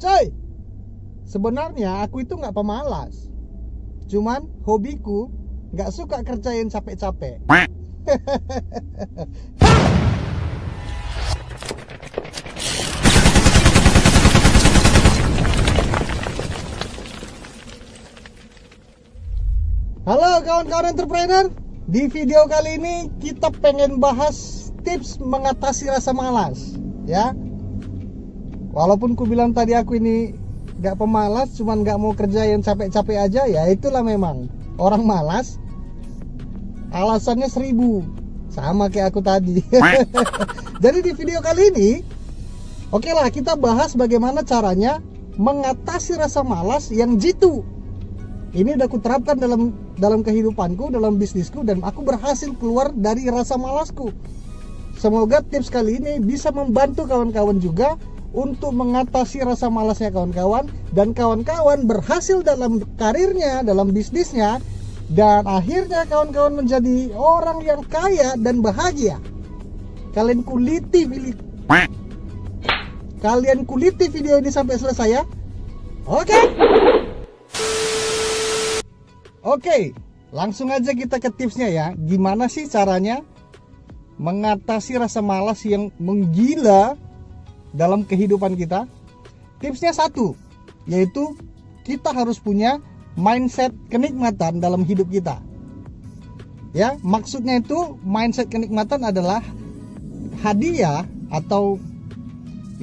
Coy, sebenarnya aku itu nggak pemalas. Cuman hobiku nggak suka kerjain capek-capek. Halo kawan-kawan entrepreneur. Di video kali ini kita pengen bahas tips mengatasi rasa malas, ya. Walaupun ku bilang tadi aku ini gak pemalas, cuman gak mau kerjain capek-capek aja, ya itulah memang orang malas. Alasannya 1000, sama kayak aku tadi. Jadi di video kali ini, oke lah, kita bahas bagaimana caranya mengatasi rasa malas yang jitu. Ini udah aku terapkan dalam kehidupanku, dalam bisnisku, dan aku berhasil keluar dari rasa malasku. Semoga tips kali ini bisa membantu kawan-kawan juga untuk mengatasi rasa malasnya kawan-kawan, dan kawan-kawan berhasil dalam karirnya, dalam bisnisnya, dan akhirnya kawan-kawan menjadi orang yang kaya dan bahagia. Kalian kuliti video ini sampai selesai ya. Oke, langsung aja kita ke tipsnya ya. Gimana sih caranya mengatasi rasa malas yang menggila dalam kehidupan kita? Tipsnya 1, yaitu kita harus punya mindset kenikmatan dalam hidup kita. Ya, maksudnya itu mindset kenikmatan adalah hadiah atau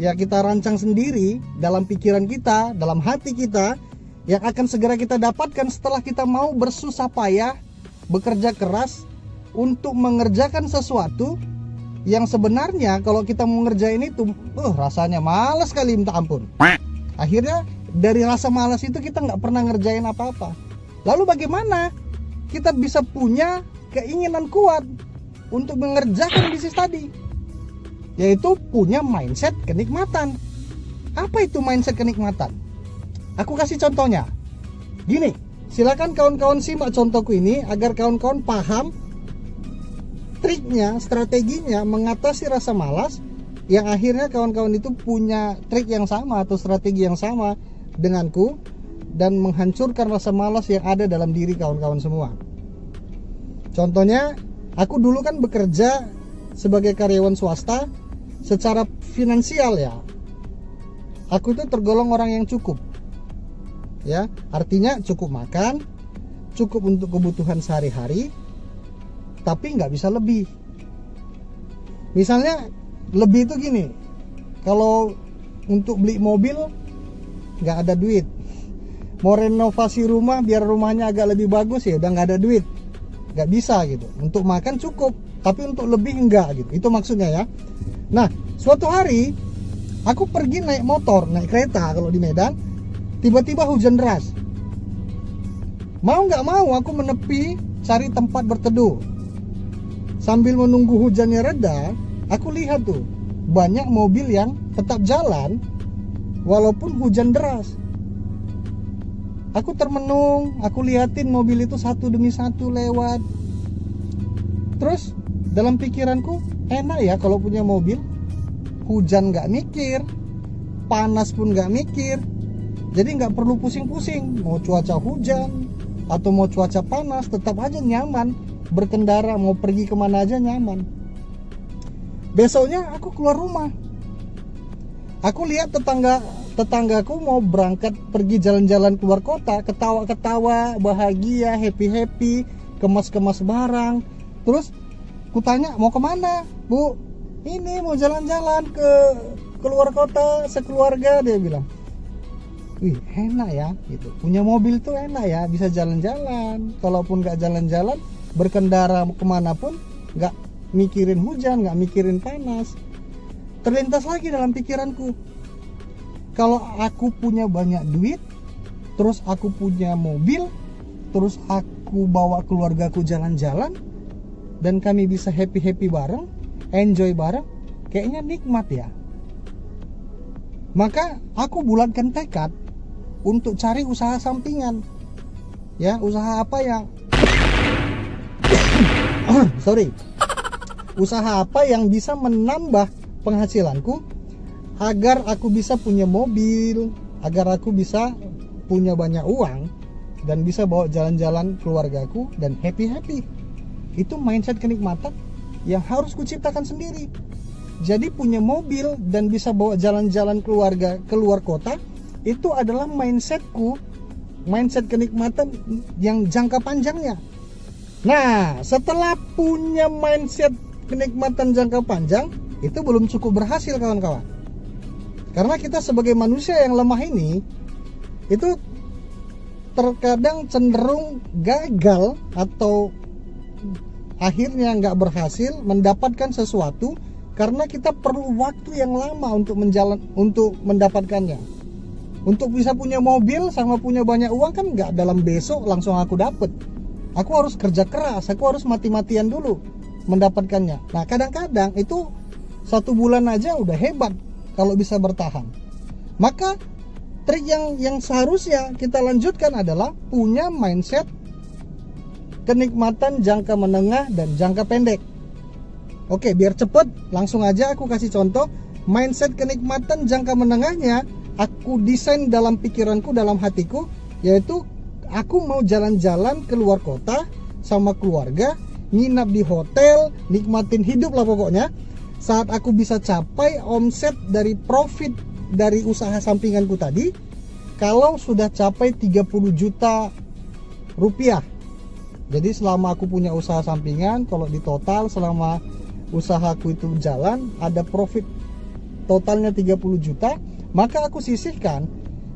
ya kita rancang sendiri dalam pikiran kita, dalam hati kita, yang akan segera kita dapatkan setelah kita mau bersusah payah, bekerja keras untuk mengerjakan sesuatu yang sebenarnya kalau kita mau ngerjain itu, rasanya malas sekali minta ampun. Akhirnya dari rasa malas itu kita nggak pernah ngerjain apa-apa. Lalu bagaimana kita bisa punya keinginan kuat untuk mengerjakan bisnis tadi? Yaitu punya mindset kenikmatan. Apa itu mindset kenikmatan? Aku kasih contohnya. Gini, silakan kawan-kawan simak contohku ini agar kawan-kawan paham triknya, strateginya mengatasi rasa malas, yang akhirnya kawan-kawan itu punya trik yang sama atau strategi yang sama denganku dan menghancurkan rasa malas yang ada dalam diri kawan-kawan semua. Contohnya, aku dulu kan bekerja sebagai karyawan swasta. Secara finansial ya, aku itu tergolong orang yang cukup. Ya, artinya cukup makan, cukup untuk kebutuhan sehari-hari, tapi nggak bisa lebih. Misalnya lebih itu gini, kalau untuk beli mobil nggak ada duit, mau renovasi rumah biar rumahnya agak lebih bagus ya udah nggak ada duit, nggak bisa gitu. Untuk makan cukup, tapi untuk lebih enggak gitu. Itu maksudnya ya. Nah, suatu hari aku pergi naik motor, naik kereta kalau di Medan, tiba-tiba hujan deras. Mau nggak mau aku menepi cari tempat berteduh. Sambil menunggu hujannya reda, aku lihat tuh banyak mobil yang tetap jalan walaupun hujan deras. Aku termenung, aku liatin mobil itu satu demi satu lewat. Terus dalam pikiranku, enak ya kalau punya mobil, hujan nggak mikir, panas pun nggak mikir, jadi nggak perlu pusing-pusing mau cuaca hujan atau mau cuaca panas, tetap aja nyaman berkendara, mau pergi kemana aja nyaman. Besoknya aku keluar rumah, aku lihat tetanggaku mau berangkat pergi jalan-jalan keluar kota, ketawa-ketawa, bahagia, happy, kemas-kemas barang. Terus kutanya, mau kemana bu? Ini mau jalan-jalan ke keluar kota sekeluarga, dia bilang. Wih, enak ya gitu, punya mobil tuh enak ya, bisa jalan-jalan. Kalaupun nggak jalan-jalan, berkendara kemanapun nggak mikirin hujan, nggak mikirin panas. Terlintas lagi dalam pikiranku, kalau aku punya banyak duit, terus aku punya mobil, terus aku bawa keluargaku jalan-jalan, dan kami bisa happy bareng, enjoy bareng, kayaknya nikmat ya. Maka aku bulatkan tekad untuk cari usaha sampingan. Ya, usaha apa yang usaha apa yang bisa menambah penghasilanku agar aku bisa punya mobil, agar aku bisa punya banyak uang dan bisa bawa jalan-jalan keluargaku dan happy-happy. Itu mindset kenikmatan yang harus kuciptakan sendiri. Jadi punya mobil dan bisa bawa jalan-jalan keluarga keluar kota, itu adalah mindsetku, mindset kenikmatan yang jangka panjangnya. Nah, setelah punya mindset kenikmatan jangka panjang, itu belum cukup berhasil kawan-kawan. Karena kita sebagai manusia yang lemah ini, itu terkadang cenderung gagal atau akhirnya nggak berhasil mendapatkan sesuatu karena kita perlu waktu yang lama untuk mendapatkannya. Untuk bisa punya mobil sama punya banyak uang kan nggak dalam besok langsung aku dapet. Aku harus kerja keras, aku harus mati-matian dulu mendapatkannya. Nah, kadang-kadang itu 1 bulan aja udah hebat kalau bisa bertahan. Maka trik yang seharusnya kita lanjutkan adalah punya mindset kenikmatan jangka menengah dan jangka pendek. Oke, biar cepet, langsung aja aku kasih contoh. Mindset kenikmatan jangka menengahnya aku desain dalam pikiranku, dalam hatiku, yaitu aku mau jalan-jalan keluar kota sama keluarga, nginap di hotel, nikmatin hidup lah pokoknya. Saat aku bisa capai omset dari profit dari usaha sampinganku tadi, kalau sudah capai 30 juta rupiah. Jadi selama aku punya usaha sampingan, kalau di total selama usahaku itu jalan, ada profit totalnya 30 juta, maka aku sisihkan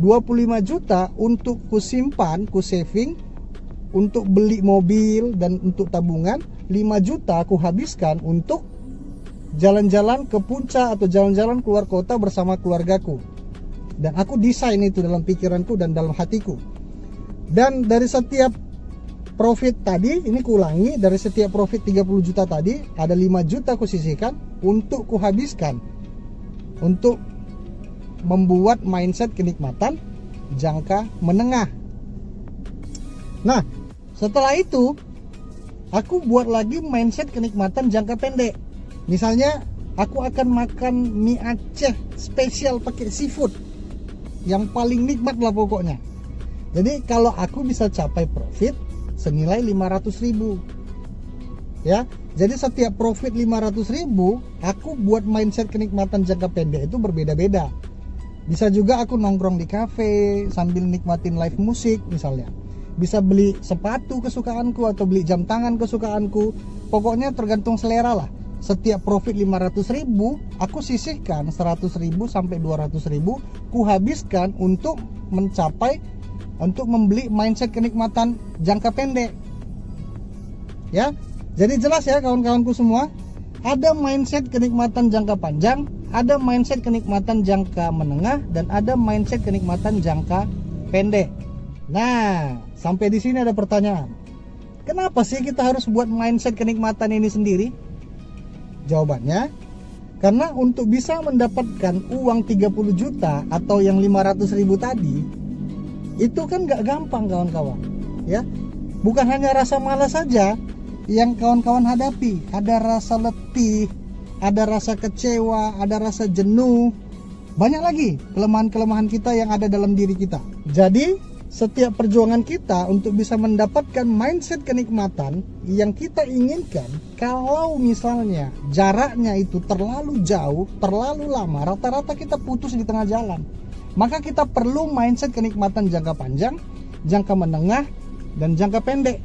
25 juta untuk kusimpan, saving untuk beli mobil dan untuk tabungan. 5 juta aku habiskan untuk jalan-jalan ke puncak atau jalan-jalan keluar kota bersama keluargaku. Dan aku desain itu dalam pikiranku dan dalam hatiku. Dan dari setiap profit tadi, ini kuulangi, dari setiap profit 30 juta tadi, ada 5 juta aku sisihkan untuk kuhabiskan untuk membuat mindset kenikmatan jangka menengah. Nah, setelah itu aku buat lagi mindset kenikmatan jangka pendek. Misalnya aku akan makan mie Aceh spesial pakai seafood yang paling nikmat lah pokoknya. Jadi kalau aku bisa capai profit senilai 500.000, ya, jadi setiap profit 500.000 aku buat mindset kenikmatan jangka pendek itu berbeda-beda. Bisa juga aku nongkrong di kafe sambil nikmatin live musik misalnya. Bisa beli sepatu kesukaanku atau beli jam tangan kesukaanku. Pokoknya tergantung selera lah. Setiap profit 500.000 aku sisihkan 100.000 sampai 200.000 ku habiskan untuk membeli mindset kenikmatan jangka pendek. Ya. Jadi jelas ya kawan-kawanku semua, ada mindset kenikmatan jangka panjang, ada mindset kenikmatan jangka menengah, dan ada mindset kenikmatan jangka pendek. Nah, sampai di sini ada pertanyaan. Kenapa sih kita harus buat mindset kenikmatan ini sendiri? Jawabannya, karena untuk bisa mendapatkan uang 30 juta atau yang 500.000 tadi, itu kan gak gampang kawan-kawan, ya. Bukan hanya rasa malas saja yang kawan-kawan hadapi, ada rasa letih, ada rasa kecewa, ada rasa jenuh, banyak lagi kelemahan-kelemahan kita yang ada dalam diri kita. Jadi setiap perjuangan kita untuk bisa mendapatkan mindset kenikmatan yang kita inginkan, kalau misalnya jaraknya itu terlalu jauh, terlalu lama, rata-rata kita putus di tengah jalan, maka kita perlu mindset kenikmatan jangka panjang, jangka menengah, dan jangka pendek,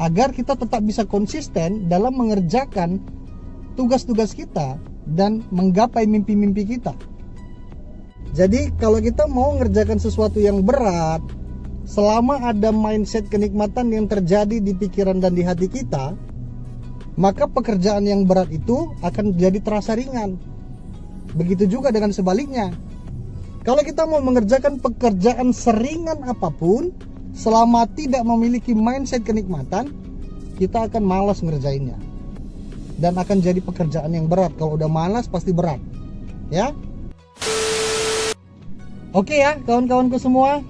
agar kita tetap bisa konsisten dalam mengerjakan tugas-tugas kita dan menggapai mimpi-mimpi kita. Jadi kalau kita mau mengerjakan sesuatu yang berat, selama ada mindset kenikmatan yang terjadi di pikiran dan di hati kita, maka pekerjaan yang berat itu akan jadi terasa ringan. Begitu juga dengan sebaliknya. Kalau kita mau mengerjakan pekerjaan seringan apapun, selama tidak memiliki mindset kenikmatan, kita akan malas ngerjainnya dan akan jadi pekerjaan yang berat. Kalau udah malas pasti berat, ya. Oke ya kawan-kawanku semua,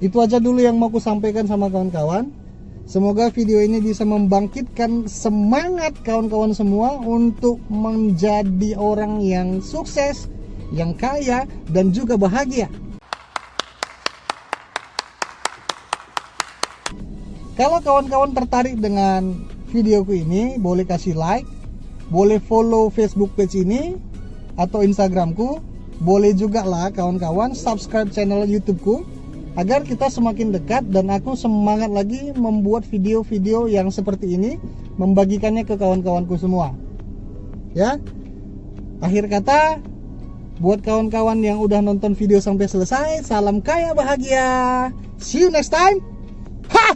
itu aja dulu yang mau aku sampaikan sama kawan-kawan. Semoga video ini bisa membangkitkan semangat kawan-kawan semua untuk menjadi orang yang sukses, yang kaya dan juga bahagia. Kalau kawan-kawan tertarik dengan videoku ini, boleh kasih like, boleh follow Facebook page ini atau Instagramku, boleh juga lah kawan-kawan subscribe channel YouTubeku agar kita semakin dekat dan aku semangat lagi membuat video-video yang seperti ini, membagikannya ke kawan-kawanku semua. Ya, akhir kata, buat kawan-kawan yang udah nonton video sampai selesai, salam kaya bahagia. See you next time. Ha!